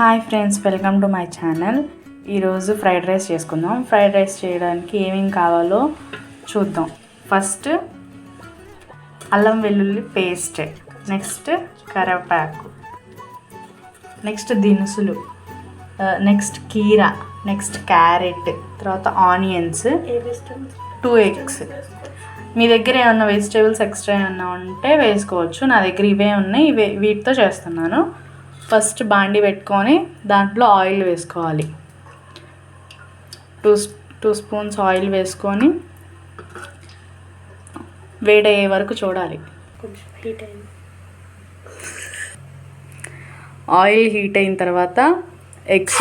Hi friends, welcome to my channel. ఈరోజు fried rice చేసుకుందాం. Fried rice చేయడానికి ఏమేమి కావాలో చూద్దాం. ఫస్ట్ అల్లం వెల్లుల్లి పేస్ట్, నెక్స్ట్ కరివేపాకు, నెక్స్ట్ దినుసులు, నెక్స్ట్ కీరా, నెక్స్ట్ క్యారెట్, తర్వాత ఆనియన్స్, 2 ఎగ్స్. మీ దగ్గర ఏమన్నా వెజిటేబుల్స్ ఎక్స్ట్రా ఏమన్నా ఉంటే వేసుకోవచ్చు. నా దగ్గర ఇవే ఉన్నాయి, వీటితో చేస్తున్నాను. ఫస్ట్ బాండి పెట్టుకొని దాంట్లో ఆయిల్ వేసుకోవాలి. 2 స్పూన్స్ ఆయిల్ వేసుకొని వేడయ్యే వరకు చూడాలి. ఆయిల్ హీట్ అయిన తర్వాత ఎగ్స్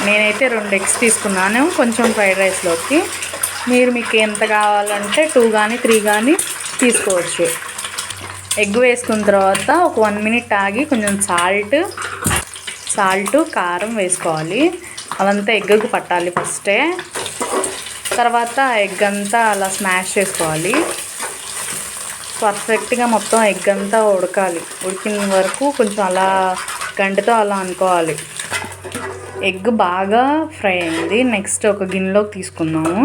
నేనైతే 2 ఎగ్స్ తీసుకున్నాను కొంచెం ఫ్రైడ్ రైస్లోకి. మీకు ఎంత కావాలంటే 2 కానీ 3 కానీ తీసుకోవచ్చు. ఎగ్ వేసుకున్న తర్వాత ఒక 1 మినిట్ ఆగి కొంచెం సాల్ట్ కారం వేసుకోవాలి. అదంతా ఎగ్గుకు పట్టాలి ఫస్టే. తర్వాత ఎగ్ అంతా అలా స్మాష్ చేసుకోవాలి. పర్ఫెక్ట్గా మొత్తం ఎగ్ అంతా ఉడికిన వరకు కొంచెం అలా గంటతో అలా అనుకోవాలి. ఎగ్ బాగా ఫ్రై అయింది. నెక్స్ట్ ఒక గిన్నెలోకి తీసుకుందాము.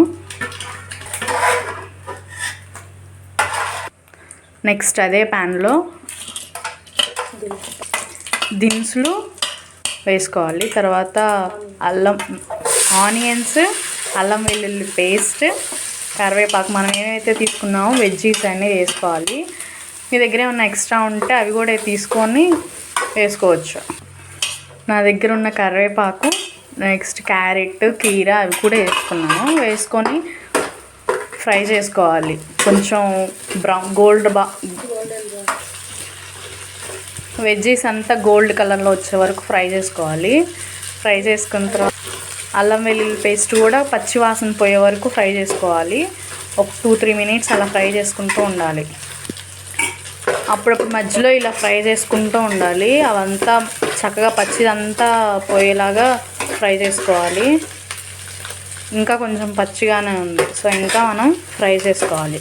నెక్స్ట్ అదే ప్యాన్లో దినుసులు వేసుకోవాలి. తర్వాత ఆనియన్స్, అల్లం వెల్లుల్లి పేస్ట్, కరివేపాకు, మనం ఏమైతే తీసుకున్నామో వెజ్జీస్ అన్నీ వేసుకోవాలి. మీ దగ్గర ఏమన్నా ఎక్స్ట్రా ఉంటే అవి కూడా తీసుకొని వేసుకోవచ్చు. నా దగ్గర ఉన్న కరివేపాకు, నెక్స్ట్ క్యారెట్, కీరా అవి కూడా వేసుకొని ఫ్రై చేసుకోవాలి. కొంచెం గోల్డ్ వెజ్జీస్ అంతా గోల్డ్ కలర్లో వచ్చే వరకు ఫ్రై చేసుకోవాలి. ఫ్రై చేసుకున్న తర్వాత అల్లం వెల్లుల్లి పేస్ట్ కూడా పచ్చి వాసన పోయే వరకు ఫ్రై చేసుకోవాలి. ఒక 2-3 మినిట్స్ అలా ఫ్రై చేసుకుంటూ ఉండాలి. అప్పుడప్పుడు మధ్యలో ఇలా ఫ్రై చేసుకుంటూ ఉండాలి. అవంతా చక్కగా పచ్చిదంతా పోయేలాగా ఫ్రై చేసుకోవాలి. ఇంకా కొంచెం పచ్చిగానే ఉంది, సో ఇంకా మనం ఫ్రై చేసుకోవాలి.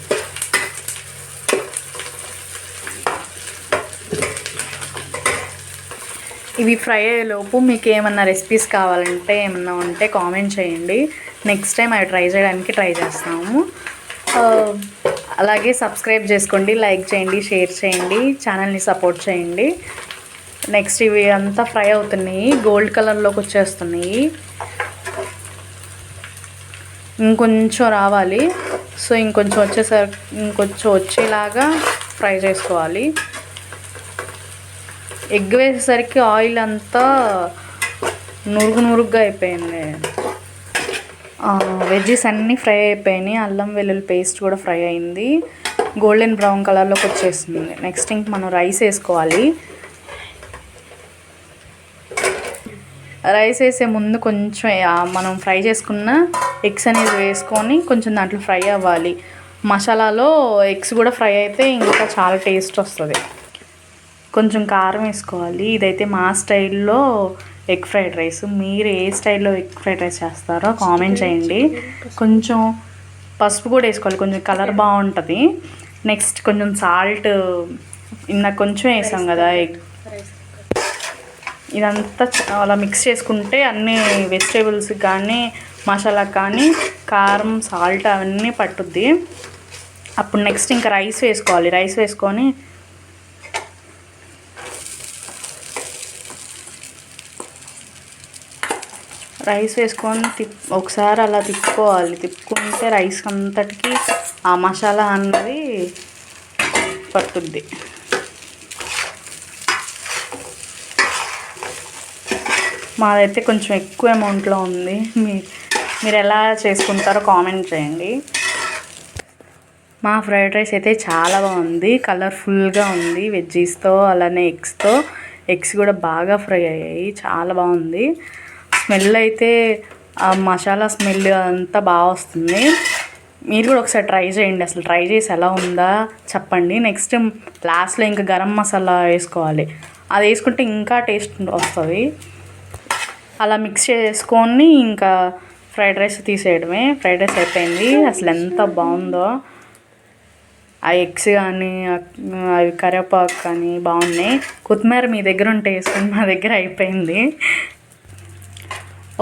ఇవి ఫ్రై అయ్యేలోపు మీకు ఏమన్నా రెసిపీస్ కావాలంటే ఏమన్నా ఉంటే కామెంట్ చేయండి. నెక్స్ట్ టైం అవి ట్రై చేయడానికి ట్రై చేస్తాము. అలాగే సబ్స్క్రైబ్ చేసుకోండి, లైక్ చేయండి, షేర్ చేయండి, ఛానల్ని సపోర్ట్ చేయండి. నెక్స్ట్ ఇవి అంతా ఫ్రై అవుతున్నాయి, గోల్డ్ కలర్లోకి వచ్చేస్తున్నాయి. ఇంకొంచెం రావాలి. సో ఇంకొంచెం వచ్చేలాగా ఫ్రై చేసుకోవాలి. ఎగ్ వేసేసరికి ఆయిల్ అంతా నురుగుగా అయిపోయింది. వెజ్జెస్ అన్నీ ఫ్రై అయిపోయినాయి. అల్లం వెల్లుల్లి పేస్ట్ కూడా ఫ్రై అయింది, గోల్డెన్ బ్రౌన్ కలర్లోకి వచ్చేసింది. నెక్స్ట్ ఇంక మనం రైస్ వేసుకోవాలి. రైస్ వేసే ముందు కొంచెం మనం ఫ్రై చేసుకున్న ఎగ్స్ అనేది వేసుకొని కొంచెం దాంట్లో ఫ్రై అవ్వాలి. మసాలాలో ఎగ్స్ కూడా ఫ్రై అయితే ఇంకా చాలా టేస్ట్ వస్తుంది. కొంచెం కారం వేసుకోవాలి. ఇదైతే మా స్టైల్లో ఎగ్ ఫ్రైడ్ రైస్. మీరు ఏ స్టైల్లో ఎగ్ ఫ్రైడ్ రైస్ చేస్తారో కామెంట్ చేయండి. కొంచెం పసుపు కూడా వేసుకోవాలి, కొంచెం కలర్ బాగుంటుంది. నెక్స్ట్ కొంచెం సాల్ట్ ఇందాక కొంచెం వేసాం కదా ఎగ్, ఇదంతా అలా మిక్స్ చేసుకుంటే అన్ని వెజిటేబుల్స్ కానీ మసాలా కానీ కారం సాల్ట్ అవన్నీ పట్టుద్ది. అప్పుడు నెక్స్ట్ ఇంకా రైస్ వేసుకోవాలి. రైస్ వేసుకొని ఒకసారి అలా తిప్పుకోవాలి. తిప్పుకుంటే రైస్ అంతటికి ఆ మసాలా అన్నది పట్టుద్ది. మాదైతే కొంచెం ఎక్కువ అమౌంట్లో ఉంది. మీరు ఎలా చేసుకుంటారో కామెంట్ చేయండి. మా ఫ్రైడ్ రైస్ అయితే చాలా బాగుంది, కలర్ఫుల్గా ఉంది. వెజ్జీస్తో అలానే ఎగ్స్ కూడా బాగా ఫ్రై అయ్యాయి, చాలా బాగుంది. స్మెల్ అయితే ఆ మసాలా స్మెల్ అంతా బాగా వస్తుంది. మీరు కూడా ఒకసారి ట్రై చేయండి. అసలు ట్రై చేసి ఎలా ఉందా చెప్పండి. నెక్స్ట్ లాస్ట్లో ఇంకా గరం మసాలా వేసుకోవాలి. అది వేసుకుంటే ఇంకా టేస్ట్ వస్తుంది. అలా మిక్స్ చేసుకొని ఇంకా ఫ్రైడ్ రైస్ తీసేయడమే. ఫ్రైడ్ రైస్ అయిపోయింది. అసలు ఎంత బాగుందో. ఆ ఎగ్స్ కానీ అవి కరివేపాకు కానీ బాగున్నాయి. కొత్తిమీర మీ దగ్గర ఉంటే వేసుకొని, మా దగ్గర అయిపోయింది.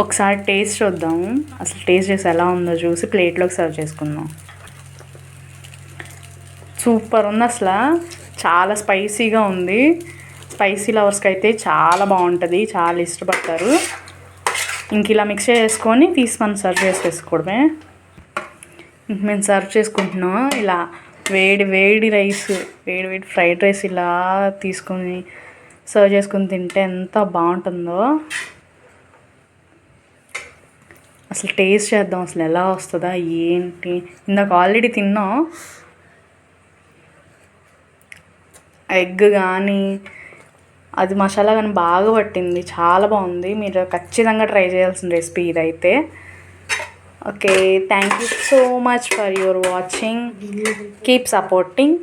ఒకసారి టేస్ట్ చూద్దాము. అసలు టేస్ట్ చేసి ఎలా ఉందో చూసి ప్లేట్లోకి సర్వ్ చేసుకుందాం. సూపర్ ఉంది అసలు, చాలా స్పైసీగా ఉంది. స్పైసీ లవర్స్కి అయితే చాలా బాగుంటుంది, చాలా ఇష్టపడతారు. ఇంక ఇలా మిక్స్ చేసుకొని తీసుకొని సర్వ్ చేసేసుకోవడమే. ఇంక మేము సర్వ్ చేసుకుంటున్నాం. ఇలా వేడి వేడి రైస్, వేడి వేడి ఫ్రైడ్ రైస్ ఇలా తీసుకొని సర్వ్ చేసుకొని తింటే ఎంత బాగుంటుందో. అసలు టేస్ట్ చేద్దాం అసలు ఎలా వస్తుందా ఏంటి. ఇందాక ఆల్రెడీ తిన్నాం. ఎగ్ కానీ అది మసాలా కానీ బాగా పట్టింది, చాలా బాగుంది. మీరు ఖచ్చితంగా ట్రై చేయాల్సిన రెసిపీ ఇదైతే. Okay, thank you so much for your watching. Keep supporting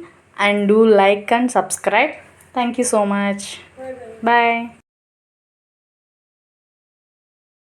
and do like and subscribe. Thank you so much. Bye.